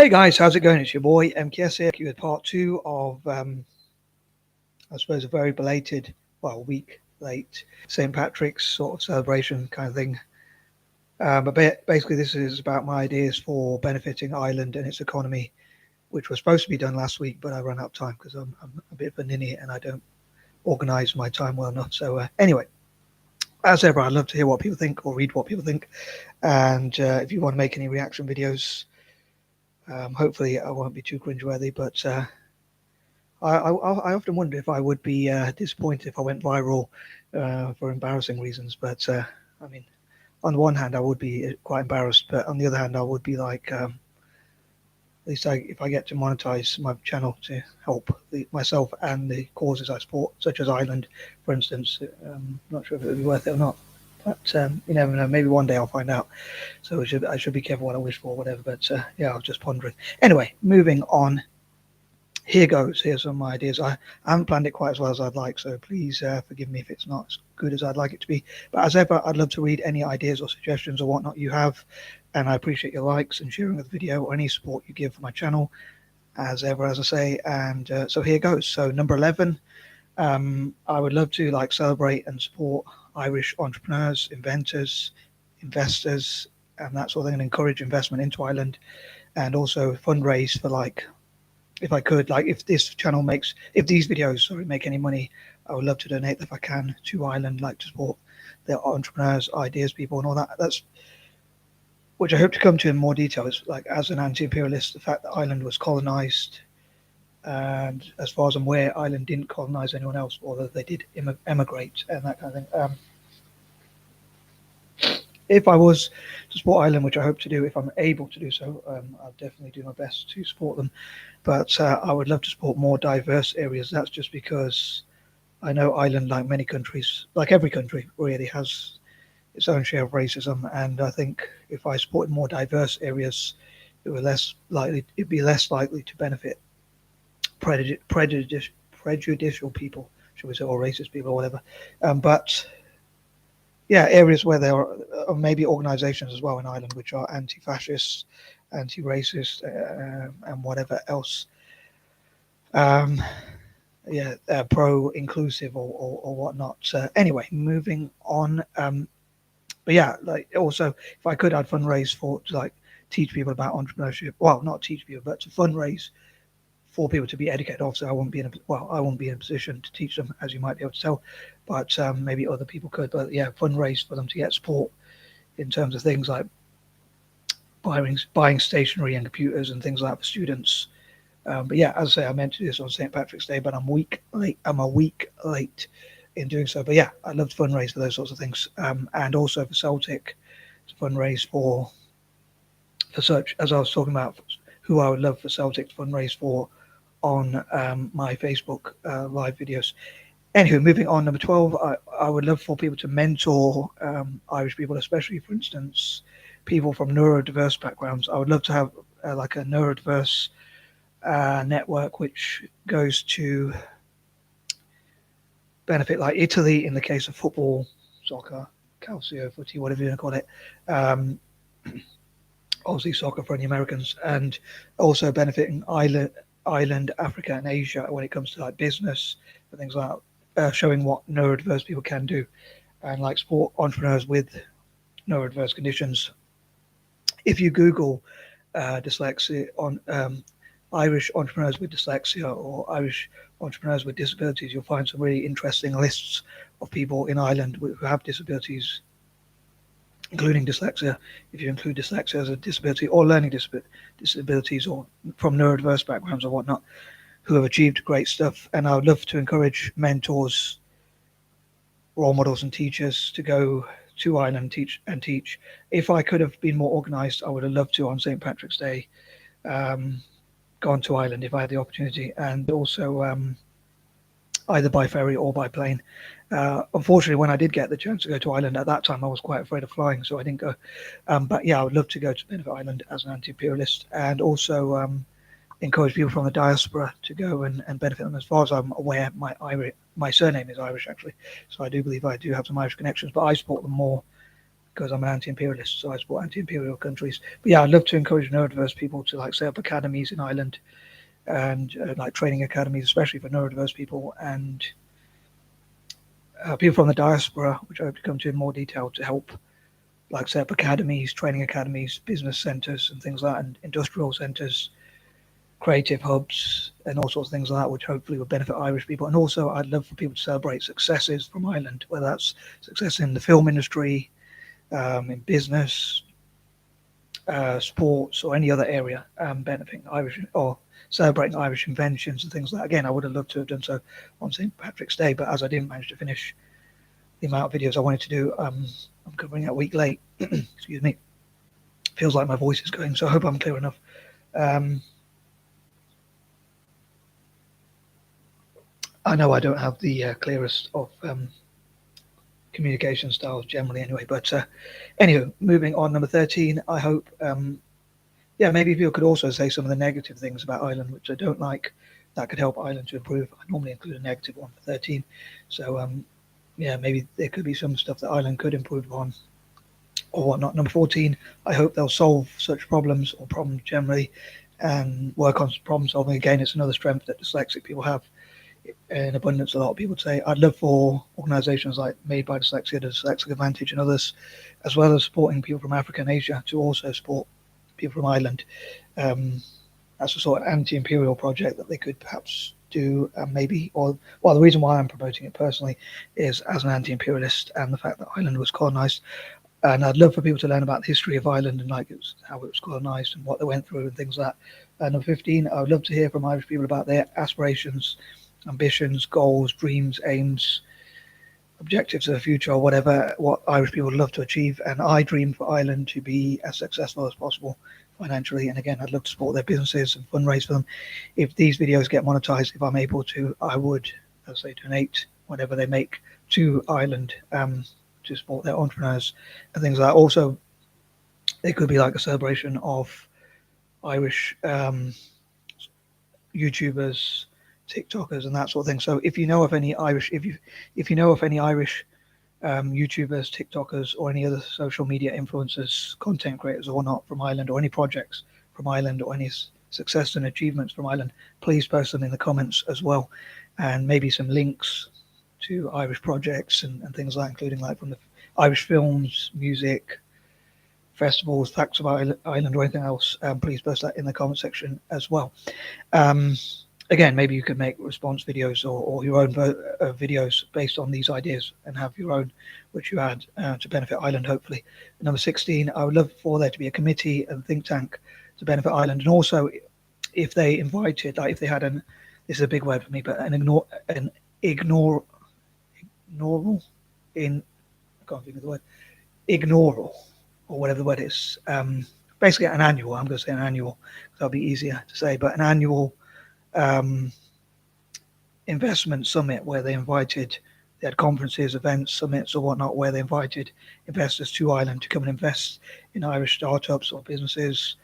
Hey guys, how's it going? It's your boy M.K.S here with part two of, I suppose, a very belated, well, week late St. Patrick's sort of celebration kind of thing. But basically, this is about my ideas for benefiting Ireland and its economy, which was supposed to be done last week, but I ran out of time because I'm a bit of a ninny and I don't organise my time well enough. So anyway, as ever, I'd love to hear what people think or read what people think. And if you want to make any reaction videos, hopefully I won't be too cringeworthy, but I often wonder if I would be disappointed if I went viral for embarrassing reasons. But I mean, on the one hand, I would be quite embarrassed, but on the other hand, I would be like, at least if I get to monetize my channel to help myself and the causes I support, such as Ireland, for instance. Not sure if it would be worth it or not, but you never know. Maybe one day I'll find out. So I should be careful what I wish for, whatever. But yeah, I was just pondering. Anyway, moving on. Here goes. Here's some ideas. I haven't planned it quite as well as I'd like, so please forgive me if it's not as good as I'd like it to be. But as ever, I'd love to read any ideas or suggestions or whatnot you have, and I appreciate your likes and sharing of the video or any support you give for my channel, as ever, as I say. And so here goes. So number 11, I would love to celebrate and support Irish entrepreneurs, inventors, investors, and that sort of thing, and encourage investment into Ireland, and also fundraise for if I could, if this channel if these videos, sorry, make any money, I would love to donate if I can to Ireland, to support their entrepreneurs, ideas people, and all that. That's which I hope to come to in more detail. Is as an anti-imperialist, the fact that Ireland was colonized, and as far as I'm aware, Ireland didn't colonize anyone else, although they did emigrate and that kind of thing. If I was to support Ireland, which I hope to do if I'm able to do so, I'll definitely do my best to support them. But I would love to support more diverse areas. That's just because I know Ireland, like many countries, like every country, really has its own share of racism. And I think if I supported more diverse areas, it'd be less likely to benefit prejudicial people, shall we say, or racist people or whatever. But yeah, areas where there are maybe organisations as well in Ireland which are anti-fascist, anti-racist, and whatever else. Yeah, pro-inclusive or whatnot. Anyway, moving on. But yeah, also, if I could, I'd fundraise to teach people about entrepreneurship. Well, not teach people, but to fundraise for people to be educated. Obviously, I won't be in a position to teach them, as you might be able to tell, but maybe other people could. But yeah, fundraise for them to get support in terms of things like buying stationery and computers and things like that for students. But yeah, as I say, I meant to do this on St. Patrick's Day, but I'm a week late in doing so. But yeah, I'd love to fundraise for those sorts of things, and also for Celtic to fundraise for such as I was talking about, who I would love for Celtic to fundraise for on my Facebook live videos. Anywho, moving on, number 12, I would love for people to mentor Irish people, especially, for instance, people from neurodiverse backgrounds. I would love to have a neurodiverse network which goes to benefit Italy in the case of football, soccer, calcio, footy, whatever you want to call it. Obviously soccer for the Americans, and also benefiting Ireland, Africa, and Asia when it comes to business and things like that, showing what neurodiverse people can do, and support entrepreneurs with neurodiverse conditions. If you Google dyslexia on Irish entrepreneurs with dyslexia or Irish entrepreneurs with disabilities, you'll find some really interesting lists of people in Ireland who have disabilities, including dyslexia, if you include dyslexia as a disability, or learning disabilities, or from neurodiverse backgrounds or whatnot, who have achieved great stuff. And I would love to encourage mentors, role models, and teachers to go to Ireland and teach. If I could have been more organised, I would have loved to on St. Patrick's Day gone to Ireland if I had the opportunity, and also either by ferry or by plane. Unfortunately, when I did get the chance to go to Ireland at that time, I was quite afraid of flying, so I didn't go. But yeah, I would love to go to Benefit Island as an anti-imperialist, and also encourage people from the diaspora to go and benefit them. As far as I'm aware, my surname is Irish, actually, so I do believe I do have some Irish connections, but I support them more because I'm an anti-imperialist, so I support anti-imperial countries. But yeah, I'd love to encourage neurodiverse people to like set up academies in Ireland and like training academies, especially for neurodiverse people and people from the diaspora, which I hope to come to in more detail, to help like set up academies, training academies, business centres and things like that, and industrial centres, creative hubs, and all sorts of things like that, which hopefully will benefit Irish people. And also, I'd love for people to celebrate successes from Ireland, whether that's success in the film industry, in business, sports, or any other area benefiting Irish or celebrating Irish inventions and things like that. Again, I would have loved to have done so on St. Patrick's Day, but as I didn't manage to finish the amount of videos I wanted to do, I'm covering it a week late. Excuse me. Feels like my voice is going, so I hope I'm clear enough. Um, I know I don't have the clearest of communication styles generally anyway, but anyway, moving on, number 13, I hope, yeah, maybe people could also say some of the negative things about Ireland, which I don't like, that could help Ireland to improve. I normally include a negative one for 13, so yeah, maybe there could be some stuff that Ireland could improve upon or whatnot. Number 14, I hope they'll solve such problems or problems generally and work on problem solving. Again, it's another strength that dyslexic people have in abundance. A lot of people say I'd love for organisations like Made by Dyslexia, the Dyslexic Advantage, and others, as well as supporting people from Africa and Asia, to also support people from Ireland. That's a sort of anti-imperial project that they could perhaps do, maybe. Or well, the reason why I'm promoting it personally is as an anti-imperialist and the fact that Ireland was colonised. And I'd love for people to learn about the history of Ireland and like how it was colonised and what they went through and things like that. And number 15, I would love to hear from Irish people about their aspirations, ambitions, goals, dreams, aims, objectives of the future, or whatever, what Irish people would love to achieve. And I dream for Ireland to be as successful as possible financially. And again, I'd love to support their businesses and fundraise for them. If these videos get monetized, if I'm able to, I would, as they donate whatever they make to Ireland to support their entrepreneurs and things like that. Also, it could be like a celebration of Irish YouTubers, TikTokers, and that sort of thing. So if you know of any Irish, if you know of any Irish YouTubers, TikTokers, or any other social media influencers, content creators, or not from Ireland, or any projects from Ireland, or any success and achievements from Ireland, please post them in the comments as well, and maybe some links to Irish projects and things like, including like from the Irish films, music, festivals, facts about Ireland, or anything else. Please post that in the comment section as well. Um, Again, maybe you could make response videos or your own videos based on these ideas and have your own, which you add to benefit Ireland, hopefully. And number 16, I would love for there to be a committee and think tank to benefit Ireland. And also, if they invited, like if they had this is a big word for me, but ignoral, in, I can't think of the word, ignoral, or whatever the word is. Basically an annual, I'm going to say an annual, because that'll be easier to say, but an annual investment summit where they had conferences, events, summits, or whatnot, where they invited investors to Ireland to come and invest in Irish startups or businesses,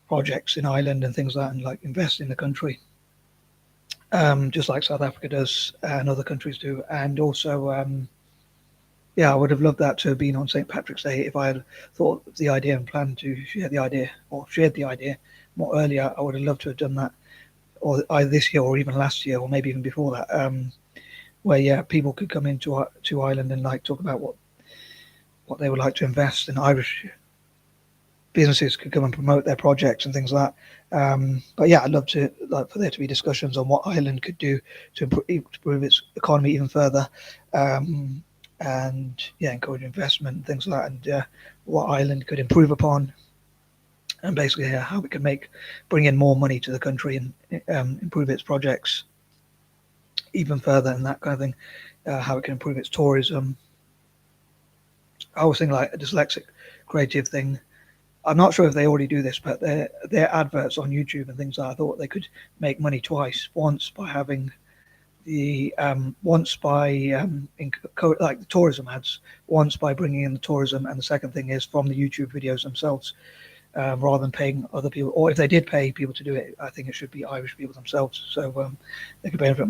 projects in Ireland and things like that, and like invest in the country, just like South Africa does and other countries do. And also, yeah, I would have loved that to have been on St. Patrick's Day if I had thought of the idea and planned to share the idea or shared the idea more earlier. I would have loved to have done that, or either this year or even last year, or maybe even before that, where yeah, people could come into to Ireland and like talk about what they would like to invest in. Irish businesses could come and promote their projects and things like that. But yeah, I'd love to like for there to be discussions on what Ireland could do to improve its economy even further, and yeah, encourage investment and things like that, and what Ireland could improve upon, and basically how it can bring in more money to the country and improve its projects even further and that kind of thing. How it can improve its tourism. I was thinking like a dyslexic creative thing. I'm not sure if they already do this, but their adverts on YouTube and things like that, I thought they could make money twice. Once by having like the tourism ads. Once by bringing in the tourism, and the second thing is from the YouTube videos themselves. Rather than paying other people, or if they did pay people to do it, I think it should be Irish people themselves. So they could benefit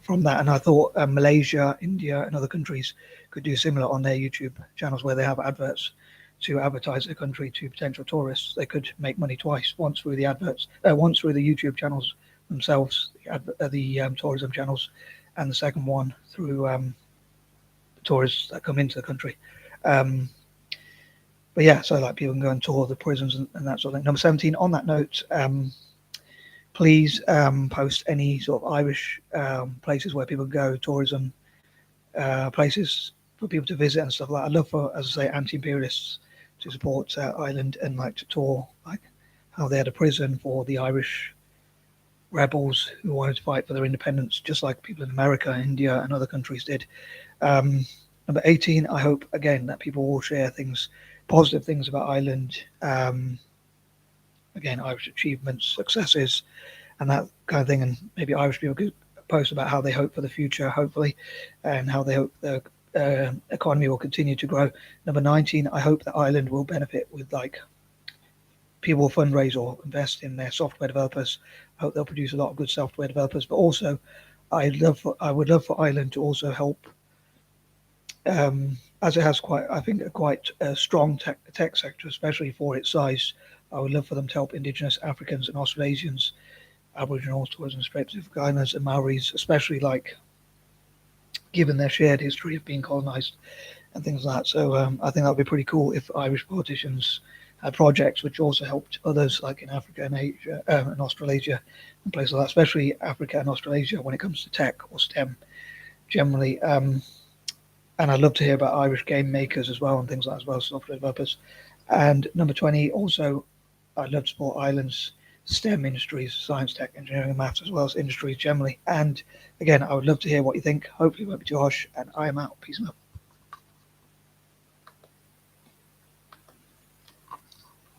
from that. And I thought Malaysia, India, and other countries could do similar on their YouTube channels where they have adverts to advertise their country to potential tourists. They could make money twice: once through the adverts, once through the YouTube channels themselves, the tourism channels, and the second one through tourists that come into the country. Um, but yeah, so like people can go and tour the prisons and that sort of thing. Number 17. On that note, please post any sort of Irish places where people go, tourism places for people to visit and stuff like that. I'd love for, as I say, anti-imperialists to support Ireland and like to tour like how they had a prison for the Irish rebels who wanted to fight for their independence, just like people in America, India, and other countries did. Number 18, I hope again that people will share things, positive things about Ireland. Again, Irish achievements, successes, and that kind of thing. And maybe Irish people could post about how they hope for the future, hopefully, and how they hope the economy will continue to grow. Number 19, I hope that Ireland will benefit with like people will fundraise or invest in their software developers. I hope they'll produce a lot of good software developers. But also, I would love for Ireland to also help, as it has quite, I think, quite a strong tech sector, especially for its size. I would love for them to help Indigenous Africans and Australasians, Aboriginals, Torres and Strait Pacific Islanders, and Maoris, especially like given their shared history of being colonised and things like that. So I think that would be pretty cool if Irish politicians had projects which also helped others like in Africa and Asia and Australasia and places like that, especially Africa and Australasia when it comes to tech or STEM generally. And I'd love to hear about Irish game makers as well and things like that as well, software developers. And number 20, also, I'd love to support Ireland's STEM industries, science, tech, engineering, and maths, as well as industries generally. And again, I would love to hear what you think. Hopefully, it won't be too harsh. And I am out. Peace out.